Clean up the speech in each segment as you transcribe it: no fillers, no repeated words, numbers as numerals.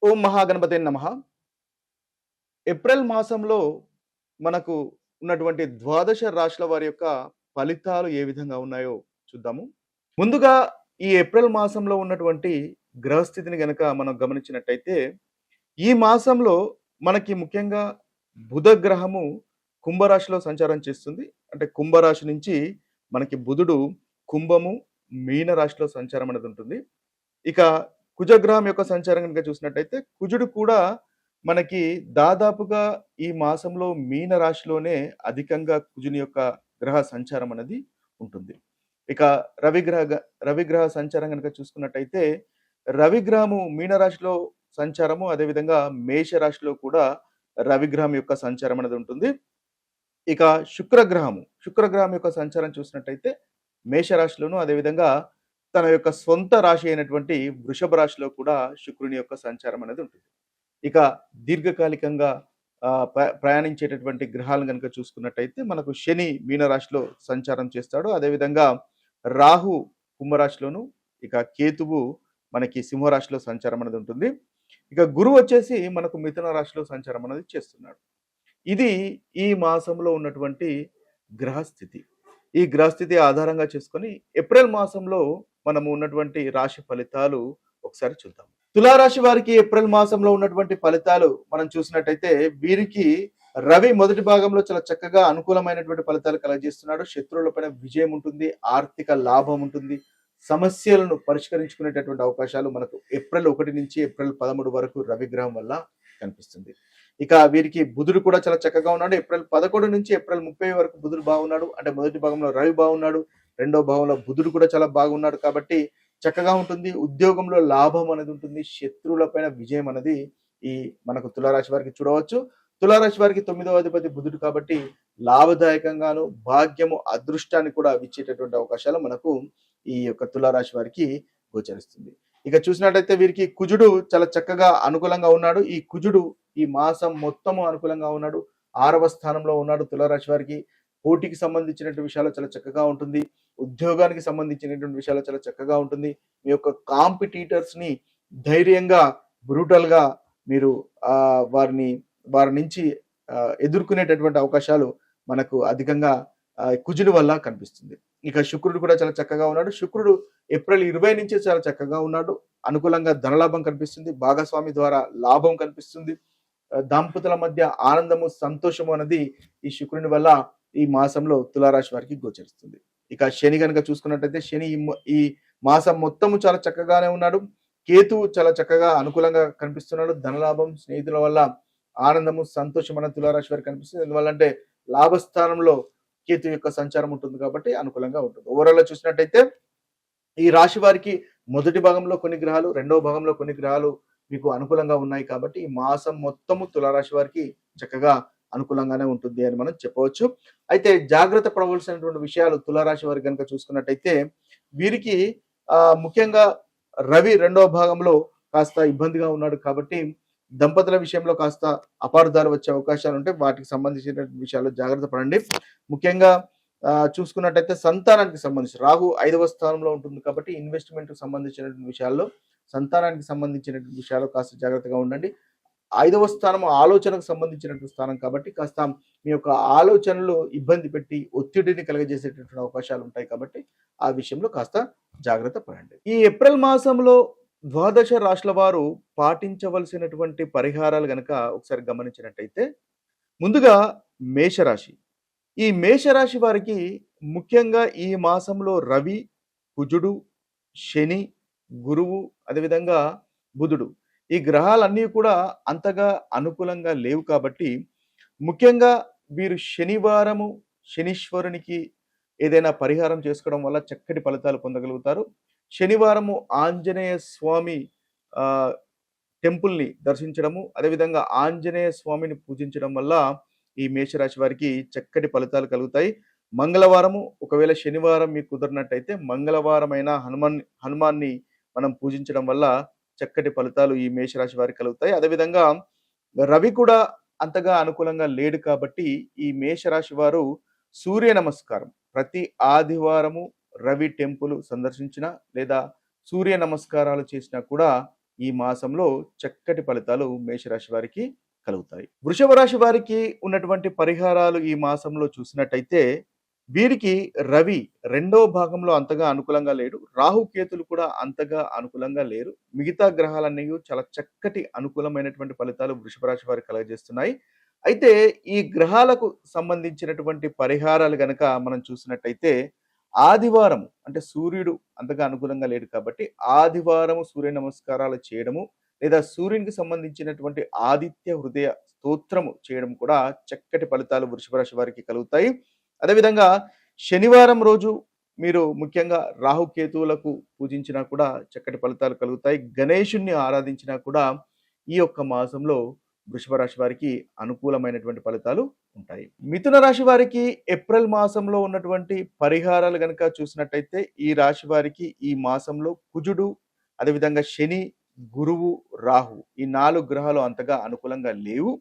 ఓం మహాగణపతే నమః. ఏప్రిల్ మాసంలో మనకు ఉన్నటువంటి ద్వాదశ రాశుల వారి యొక్క ఫలితాలు ఏ విధంగా ఉన్నాయో చూద్దాము. ముందుగా ఈ ఏప్రిల్ మాసంలో ఉన్నటువంటి గ్రహస్థితిని గనక మనం గమనించినట్టయితే, ఈ మాసంలో మనకి ముఖ్యంగా బుధ గ్రహము కుంభరాశిలో సంచారం చేస్తుంది. అంటే కుంభరాశి నుంచి మనకి బుధుడు కుంభము, మీన రాశిలో సంచారం అనేది ఉంటుంది. ఇక కుజగ్రహం యొక్క సంచారం గనుక చూసినట్టయితే, కుజుడు కూడా మనకి దాదాపుగా ఈ మాసంలో మీన రాశిలోనే అధికంగా కుజుని యొక్క గ్రహ సంచారం అనేది ఉంటుంది. ఇక రవిగ్రహ సంచారం గనుక చూసుకున్నట్టయితే, రవిగ్రహము మీన రాశిలో సంచారము, అదేవిధంగా మేష రాశిలో కూడా రవిగ్రహం యొక్క సంచారం అనేది ఉంటుంది. ఇక శుక్రగ్రహం యొక్క సంచారం చూసినట్టయితే మేషరాశిలోను, అదేవిధంగా తన యొక్క సొంత రాశి అయినటువంటి వృషభ రాశిలో కూడా శుక్రుని యొక్క సంచారం అనేది ఉంటుంది. ఇక దీర్ఘకాలికంగా ప్రయాణించేటటువంటి గ్రహాలను గనుక చూసుకున్నట్టయితే మనకు శని మీనరాశిలో సంచారం చేస్తాడు. అదేవిధంగా రాహు కుంభరాశిలోను, ఇక కేతువు మనకి సింహరాశిలో సంచారం అనేది ఉంటుంది. ఇక గురువు వచ్చేసి మనకు మిథున రాశిలో సంచారం అనేది చేస్తున్నాడు. ఇది ఈ మాసంలో ఉన్నటువంటి గ్రహస్థితి. ఈ గ్రహస్థితి ఆధారంగా చేసుకొని ఏప్రిల్ మాసంలో మనము ఉన్నటువంటి రాశి ఫలితాలు ఒకసారి చూద్దాం. తులారాశి వారికి ఏప్రిల్ మాసంలో ఉన్నటువంటి ఫలితాలు మనం చూసినట్టయితే, వీరికి రవి మొదటి భాగంలో చాలా చక్కగా అనుకూలమైనటువంటి ఫలితాలు కలగజేస్తున్నాడు. శత్రువులపైన విజయం ఉంటుంది, ఆర్థిక లాభం ఉంటుంది, సమస్యలను పరిష్కరించుకునేటటువంటి అవకాశాలు మనకు ఏప్రిల్ 1 నుంచి ఏప్రిల్ 13 వరకు రవి గ్రహం వల్ల కనిపిస్తుంది. ఇక వీరికి బుధుడు కూడా చాలా చక్కగా ఉన్నాడు. ఏప్రిల్ 11 నుంచి ఏప్రిల్ 30 వరకు బుధుడు బాగున్నాడు. అంటే మొదటి భాగంలో రవి బాగున్నాడు, రెండో భాగంలో బుధుడు కూడా చాలా బాగున్నాడు కాబట్టి చక్కగా ఉంటుంది. ఉద్యోగంలో లాభం అనేది ఉంటుంది, శత్రువులపైన విజయం అనేది ఈ మనకు తులారాశి వారికి చూడవచ్చు. తులారాశి వారికి 9వ అధిపతి బుధుడు కాబట్టి లాభదాయకంగాను భాగ్యము, అదృష్టాన్ని కూడా ఇచ్చేటటువంటి అవకాశాలు మనకు ఈ యొక్క తులారాశి వారికి గోచరిస్తుంది. ఇక చూసినట్టయితే వీరికి కుజుడు చాలా చక్కగా అనుకూలంగా ఉన్నాడు. ఈ కుజుడు ఈ మాసం మొత్తము అనుకూలంగా ఉన్నాడు. 6వ స్థానంలో ఉన్నాడు. తులారాశి వారికి పోటీకి సంబంధించినటువంటి విషయాలు చాలా చక్కగా ఉంటుంది. ఉద్యోగానికి సంబంధించినటువంటి విషయాలు చాలా చక్కగా ఉంటుంది. మీ యొక్క కాంపిటీటర్స్ ని ధైర్యంగా, బ్రూటల్ గా మీరు వారి నుంచి ఎదుర్కొనేటటువంటి అవకాశాలు మనకు అధికంగా కుజుడు వల్ల కనిపిస్తుంది. ఇక శుక్రుడు కూడా చాలా చక్కగా ఉన్నాడు. శుక్రుడు ఏప్రిల్ 20 నుంచి చాలా చక్కగా ఉన్నాడు. అనుకూలంగా ధనలాభం కనిపిస్తుంది, భాగస్వామి ద్వారా లాభం కనిపిస్తుంది, దంపతుల మధ్య ఆనందము, సంతోషము అనేది ఈ శుక్రుని వల్ల ఈ మాసంలో తులారాశి వారికి గోచరిస్తుంది. ఇక శని కనుక చూసుకున్నట్టయితే, శని ఈ మాసం మొత్తము చాలా చక్కగానే ఉన్నాడు. కేతు చాలా చక్కగా అనుకూలంగా కనిపిస్తున్నాడు. ధనలాభం, స్నేహితుల వల్ల ఆనందము, సంతోషం అన్న తులారాశి వారికి కనిపిస్తుంది. ఎందువల్లంటే లాభస్థానంలో కేతు యొక్క సంచారం ఉంటుంది కాబట్టి అనుకూలంగా ఉంటుంది. ఓవరాల్ గా చూసినట్టయితే ఈ రాశి వారికి మొదటి భాగంలో కొన్ని గ్రహాలు, రెండవ భాగంలో కొన్ని గ్రహాలు మీకు అనుకూలంగా ఉన్నాయి కాబట్టి ఈ మాసం మొత్తము తులారాశి వారికి చక్కగా అనుకూలంగానే ఉంటుంది అని మనం చెప్పవచ్చు. అయితే జాగ్రత్త పడవలసినటువంటి విషయాలు తులారాశి వారికి కనుక చూసుకున్నట్టయితే, వీరికి ముఖ్యంగా రవి రెండవ భాగంలో కాస్త ఇబ్బందిగా ఉన్నాడు కాబట్టి దంపతుల విషయంలో కాస్త అపార్థాలు వచ్చే అవకాశాలు ఉంటాయి. వాటికి సంబంధించిన విషయాల్లో జాగ్రత్త పడండి. ముఖ్యంగా చూసుకున్నట్టయితే సంతానానికి సంబంధించి రాహు 5వ స్థానంలో ఉంటుంది కాబట్టి ఇన్వెస్ట్మెంట్ సంబంధించినటువంటి విషయాల్లో, సంతానానికి సంబంధించినటువంటి విషయాల్లో కాస్త జాగ్రత్తగా ఉండండి. 5వ స్థానం ఆలోచనకు సంబంధించినటువంటి స్థానం కాబట్టి కాస్త మీ యొక్క ఆలోచనలు ఇబ్బంది పెట్టి ఒత్తిడిని కలగజేసేటటువంటి అవకాశాలు ఉంటాయి కాబట్టి ఆ విషయంలో కాస్త జాగ్రత్త పడండి. ఈ ఏప్రిల్ మాసంలో ద్వాదశ రాశుల వారు పాటించవలసినటువంటి పరిహారాలు గనక ఒకసారి గమనించినట్టయితే, ముందుగా మేషరాశి. ఈ మేషరాశి వారికి ముఖ్యంగా ఈ మాసంలో రవి, కుజుడు, శని, గురువు, అదేవిధంగా బుధుడు, ఈ గ్రహాలన్నీ కూడా అంతగా అనుకూలంగా లేవు కాబట్టి ముఖ్యంగా వీరు శనివారము శనీశ్వరునికి ఏదైనా పరిహారం చేసుకోవడం వల్ల చక్కటి ఫలితాలు పొందగలుగుతారు. శనివారము ఆంజనేయ స్వామి టెంపుల్ని దర్శించడము, అదేవిధంగా ఆంజనేయ స్వామిని పూజించడం వల్ల ఈ మేషరాశి వారికి చక్కటి ఫలితాలు కలుగుతాయి. మంగళవారము, ఒకవేళ శనివారం మీకు కుదిరినట్టయితే మంగళవారమైన హనుమాన్ని మనం పూజించడం వల్ల చక్కటి ఫలితాలు ఈ మేషరాశి వారికి కలుగుతాయి. అదేవిధంగా రవి కూడా అంతగా అనుకూలంగా లేడు కాబట్టి ఈ మేషరాశి వారు సూర్య నమస్కారం ప్రతి ఆదివారము రవి టెంపుల్ సందర్శించిన లేదా సూర్య నమస్కారాలు చేసినా కూడా ఈ మాసంలో చక్కటి ఫలితాలు మేషరాశి వారికి కలుగుతాయి. వృషభ రాశి వారికి ఉన్నటువంటి పరిహారాలు ఈ మాసంలో చూసినట్టయితే వీరికి రవి రెండో భాగంలో అంతగా అనుకూలంగా లేడు. రాహుకేతులు కూడా అంతగా అనుకూలంగా లేరు. మిగతా గ్రహాలన్నీ చాలా చక్కటి అనుకూలమైనటువంటి ఫలితాలు వృషభ రాశి వారికి కలుగజేస్తున్నాయి. అయితే ఈ గ్రహాలకు సంబంధించినటువంటి పరిహారాలు గనక మనం చూసినట్టయితే ఆదివారం అంటే సూర్యుడు అంతగా అనుకూలంగా లేడు కాబట్టి ఆదివారం సూర్య నమస్కారాలు చేయడము లేదా సూర్యునికి సంబంధించినటువంటి ఆదిత్య హృదయ స్తోత్రము చేయడం కూడా చక్కటి ఫలితాలు వృషభ రాశి వారికి కలుగుతాయి. అదేవిధంగా శనివారం రోజు మీరు ముఖ్యంగా రాహుకేతువులకు పూజించినా కూడా చక్కటి ఫలితాలు కలుగుతాయి. గణేశుణ్ణి ఆరాధించినా కూడా ఈ యొక్క మాసంలో వృషభ రాశి వారికి అనుకూలమైనటువంటి ఫలితాలు ఉంటాయి. మిథున రాశి వారికి ఏప్రిల్ మాసంలో ఉన్నటువంటి పరిహారాలు గనక చూసినట్టయితే ఈ రాశి వారికి ఈ మాసంలో కుజుడు, అదేవిధంగా శని, గురువు, రాహు ఈ 4 గ్రహాలు అంతగా అనుకూలంగా లేవు.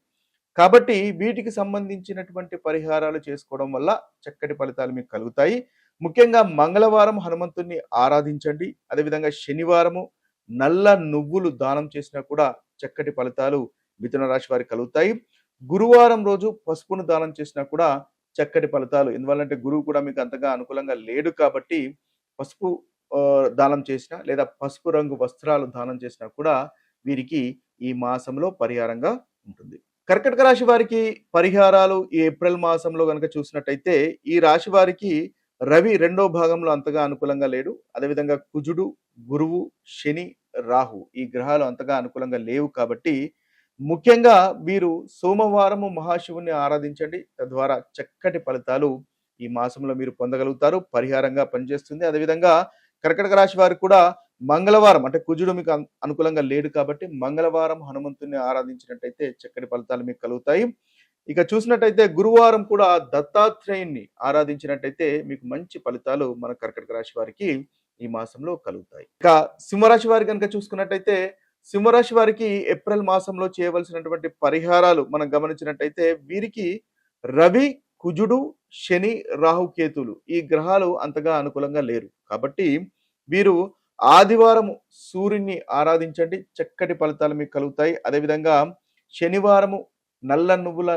కాబట్టి వీటికి సంబంధించినటువంటి పరిహారాలు చేసుకోవడం వల్ల చక్కటి ఫలితాలు మీకు కలుగుతాయి. ముఖ్యంగా మంగళవారం హనుమంతుణ్ణి ఆరాధించండి. అదేవిధంగా శనివారము నల్ల నువ్వులు దానం చేసినా కూడా చక్కటి ఫలితాలు మిథున రాశి వారికి కలుగుతాయి. గురువారం రోజు పసుపును దానం చేసినా కూడా చక్కటి ఫలితాలు. ఎందువల్లంటే గురువు కూడా మీకు అంతగా అనుకూలంగా లేడు కాబట్టి పసుపు దానం చేసినా లేదా పసుపు రంగు వస్త్రాలు దానం చేసినా కూడా వీరికి ఈ మాసంలో పరిహారంగా ఉంటుంది. కర్కటక రాశి వారికి పరిహారాలు ఈ ఏప్రిల్ మాసంలో గనక చూసినట్టయితే ఈ రాశి వారికి రవి రెండో భాగంలో అంతగా అనుకూలంగా లేడు. అదేవిధంగా కుజుడు, గురువు, శని, రాహు ఈ గ్రహాలు అంతగా అనుకూలంగా లేవు కాబట్టి ముఖ్యంగా వీరు సోమవారము మహాశివుని ఆరాధించండి. తద్వారా చక్కటి ఫలితాలు ఈ మాసంలో మీరు పొందగలుగుతారు. పరిహారంగా పనిచేస్తుంది. అదేవిధంగా కర్కటక రాశి వారికి కూడా మంగళవారం అంటే కుజుడు మీకు అనుకూలంగా లేడు కాబట్టి మంగళవారం హనుమంతుని ఆరాధించినట్టయితే చక్కటి ఫలితాలు మీకు కలుగుతాయి. ఇక చూసినట్టయితే గురువారం కూడా దత్తాత్రేయుని ఆరాధించినట్టయితే మీకు మంచి ఫలితాలు మన కర్కటక రాశి వారికి ఈ మాసంలో కలుగుతాయి. ఇక సింహరాశి వారి కనుక చూసుకున్నట్టయితే సింహరాశి వారికి ఏప్రిల్ మాసంలో చేయవలసినటువంటి పరిహారాలు మనం గమనించినట్టయితే వీరికి రవి, కుజుడు, శని, రాహుకేతులు ఈ గ్రహాలు అంతగా అనుకూలంగా లేరు కాబట్టి వీరు ఆదివారం సూర్యుని ఆరాధించండి. చక్కటి ఫలితాలు మీకు కలుగుతాయి. అదేవిధంగా శనివారము నల్ల నువ్వుల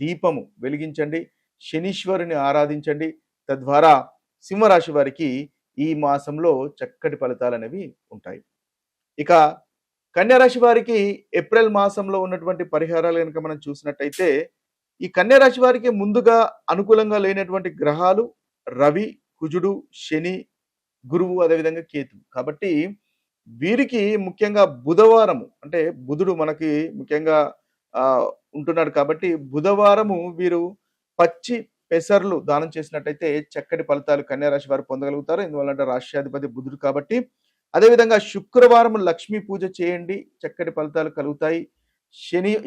దీపము వెలిగించండి. శనీశ్వరుని ఆరాధించండి. తద్వారా సింహరాశి వారికి ఈ మాసంలో చక్కటి ఫలితాలు అనేవి ఉంటాయి. ఇక కన్యారాశి వారికి ఏప్రిల్ మాసంలో ఉన్నటువంటి పరిహారాలు కనుక మనం చూసినట్టయితే ఈ కన్యారాశి వారికి ముందుగా అనుకూలంగా లేనటువంటి గ్రహాలు రవి, కుజుడు, శని, గురువు, అదేవిధంగా కేతు. కాబట్టి వీరికి ముఖ్యంగా బుధవారము అంటే బుధుడు మనకి ముఖ్యంగా ఉంటున్నాడు కాబట్టి బుధవారము వీరు పచ్చి పెసర్లు దానం చేసినట్టయితే చక్కటి ఫలితాలు కన్యారాశి వారు పొందగలుగుతారు. ఎందువల్లంటే రాష్ట్రాధిపతి బుధుడు కాబట్టి. అదేవిధంగా శుక్రవారం లక్ష్మీ పూజ చేయండి. చక్కటి ఫలితాలు కలుగుతాయి.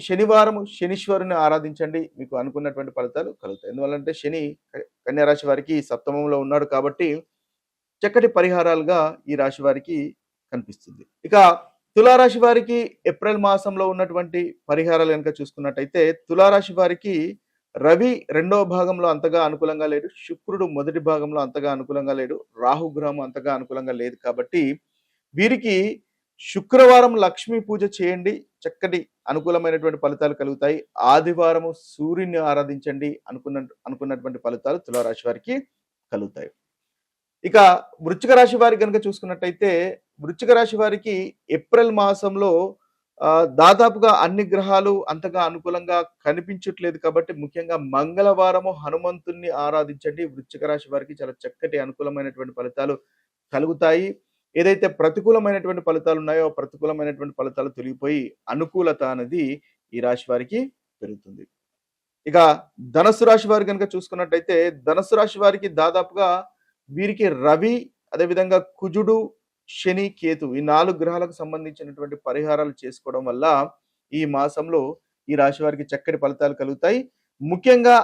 శనివారం శనీశ్వరుని ఆరాధించండి. మీకు అనుకున్నటువంటి ఫలితాలు కలుగుతాయి. ఎందువల్లంటే శని కన్యారాశి వారికి సప్తమంలో ఉన్నాడు కాబట్టి చక్కటి పరిహారాలుగా ఈ రాశి వారికి కనిపిస్తుంది. ఇక తులారాశి వారికి ఏప్రిల్ మాసంలో ఉన్నటువంటి పరిహారాలు కనుక చూసుకున్నట్టయితే తులారాశి వారికి రవి రెండవ భాగంలో అంతగా అనుకూలంగా లేడు. శుక్రుడు మొదటి భాగంలో అంతగా అనుకూలంగా లేడు. రాహుగ్రహం అంతగా అనుకూలంగా లేదు కాబట్టి వీరికి శుక్రవారం లక్ష్మీ పూజ చేయండి. చక్కటి అనుకూలమైనటువంటి ఫలితాలు కలుగుతాయి. ఆదివారము సూర్యుని ఆరాధించండి. అనుకున్నటువంటి ఫలితాలు తులారాశి వారికి కలుగుతాయి. ఇక వృశ్చిక రాశి వారికి కనుక చూసుకున్నట్టయితే వృశ్చిక రాశి వారికి ఏప్రిల్ మాసంలో దాదాపుగా అన్ని గ్రహాలు అంతగా అనుకూలంగా కనిపించట్లేదు కాబట్టి ముఖ్యంగా మంగళవారము హనుమంతుణ్ణి ఆరాధించండి. వృశ్చిక రాశి వారికి చాలా చక్కటి అనుకూలమైనటువంటి ఫలితాలు కలుగుతాయి. ఏదైతే ప్రతికూలమైనటువంటి ఫలితాలు ఉన్నాయో ప్రతికూలమైనటువంటి ఫలితాలు తొలగిపోయి అనుకూలత అనేది ఈ రాశి వారికి పెరుగుతుంది. ఇక ధనస్సు రాశి వారి కనుక చూసుకున్నట్టయితే ధనస్సు రాశి వారికి దాదాపుగా వీరికి రవి, అదేవిధంగా కుజుడు, శని, కేతు ఈ 4 గ్రహాలకు సంబంధించినటువంటి పరిహారాలు చేసుకోవడం వల్ల ఈ మాసంలో ఈ రాశి వారికి చక్కటి ఫలితాలు కలుగుతాయి. ముఖ్యంగా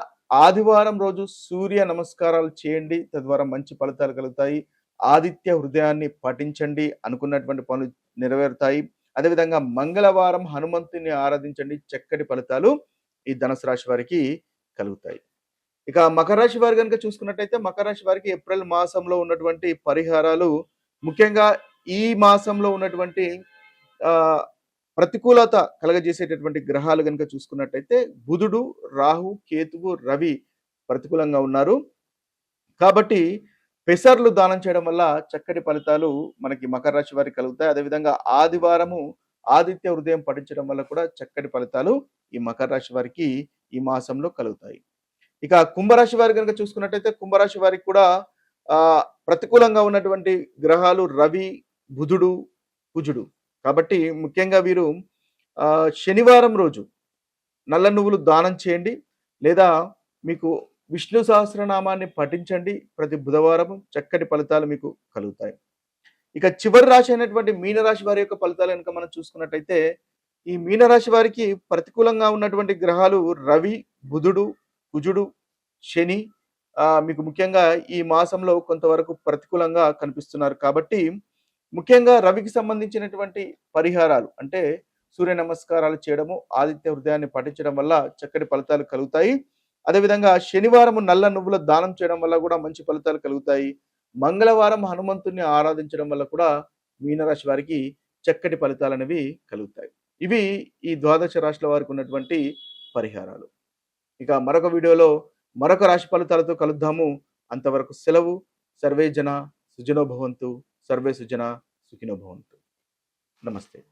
ఆదివారం రోజు సూర్య నమస్కారాలు చేయండి. తద్వారా మంచి ఫలితాలు కలుగుతాయి. ఆదిత్య హృదయాన్ని పఠించండి. అనుకున్నటువంటి పనులు నెరవేరుతాయి. అదేవిధంగా మంగళవారం హనుమంతుని ఆరాధించండి. చక్కటి ఫలితాలు ఈ ధనుసు రాశి వారికి కలుగుతాయి. ఇక మకర రాశి వారు కనుక చూసుకున్నట్టయితే మకర రాశి వారికి ఏప్రిల్ మాసంలో ఉన్నటువంటి పరిహారాలు ముఖ్యంగా ఈ మాసంలో ఉన్నటువంటి ఆహ్, ప్రతికూలత కలగజేసేటటువంటి గ్రహాలు గనుక చూసుకున్నట్టయితే బుధుడు, రాహు, కేతువు, రవి ప్రతికూలంగా ఉన్నారు. కాబట్టి పెసర్లు దానం చేయడం వల్ల చక్కటి ఫలితాలు మనకి మకర రాశి వారికి కలుగుతాయి. అదేవిధంగా ఆదివారము ఆదిత్య హృదయం పఠించడం వల్ల కూడా చక్కటి ఫలితాలు ఈ మకర రాశి వారికి ఈ మాసంలో కలుగుతాయి. ఇక కుంభరాశి వారి గనుక చూసుకున్నట్టయితే కుంభరాశి వారికి కూడా ప్రతికూలంగా ఉన్నటువంటి గ్రహాలు రవి, బుధుడు, కుజుడు. కాబట్టి ముఖ్యంగా వీరు శనివారం రోజు నల్ల నువ్వులు దానం చేయండి. లేదా మీకు విష్ణు సహస్రనామాన్ని పఠించండి. ప్రతి బుధవారం చక్కటి ఫలితాలు మీకు కలుగుతాయి. ఇక చివరి రాశి అయినటువంటి మీనరాశి వారి యొక్క ఫలితాలు కనుక మనం చూసుకున్నట్టయితే ఈ మీనరాశి వారికి ప్రతికూలంగా ఉన్నటువంటి గ్రహాలు రవి, బుధుడు, కుజుడు, శని మీకు ముఖ్యంగా ఈ మాసంలో కొంతవరకు ప్రతికూలంగా కనిపిస్తున్నారు. కాబట్టి ముఖ్యంగా రవికి సంబంధించినటువంటి పరిహారాలు అంటే సూర్య నమస్కారాలు చేయడము, ఆదిత్య హృదయాన్ని పఠించడం వల్ల చక్కటి ఫలితాలు కలుగుతాయి. అదేవిధంగా శనివారము నల్ల నువ్వుల దానం చేయడం వల్ల కూడా మంచి ఫలితాలు కలుగుతాయి. మంగళవారం హనుమంతుణ్ణి ఆరాధించడం వల్ల కూడా మీనరాశి వారికి చక్కటి ఫలితాలనేవి కలుగుతాయి. ఇవి ఈ ద్వాదశ రాశుల వారికి ఉన్నటువంటి పరిహారాలు. ఇక మరొక వీడియోలో మరొక రాశి ఫలితాలతో కలుద్దాము. అంతవరకు సెలవు. సర్వే జన సుజనో భవంతు. సర్వే సుజన సుఖినో భవంతు. నమస్తే.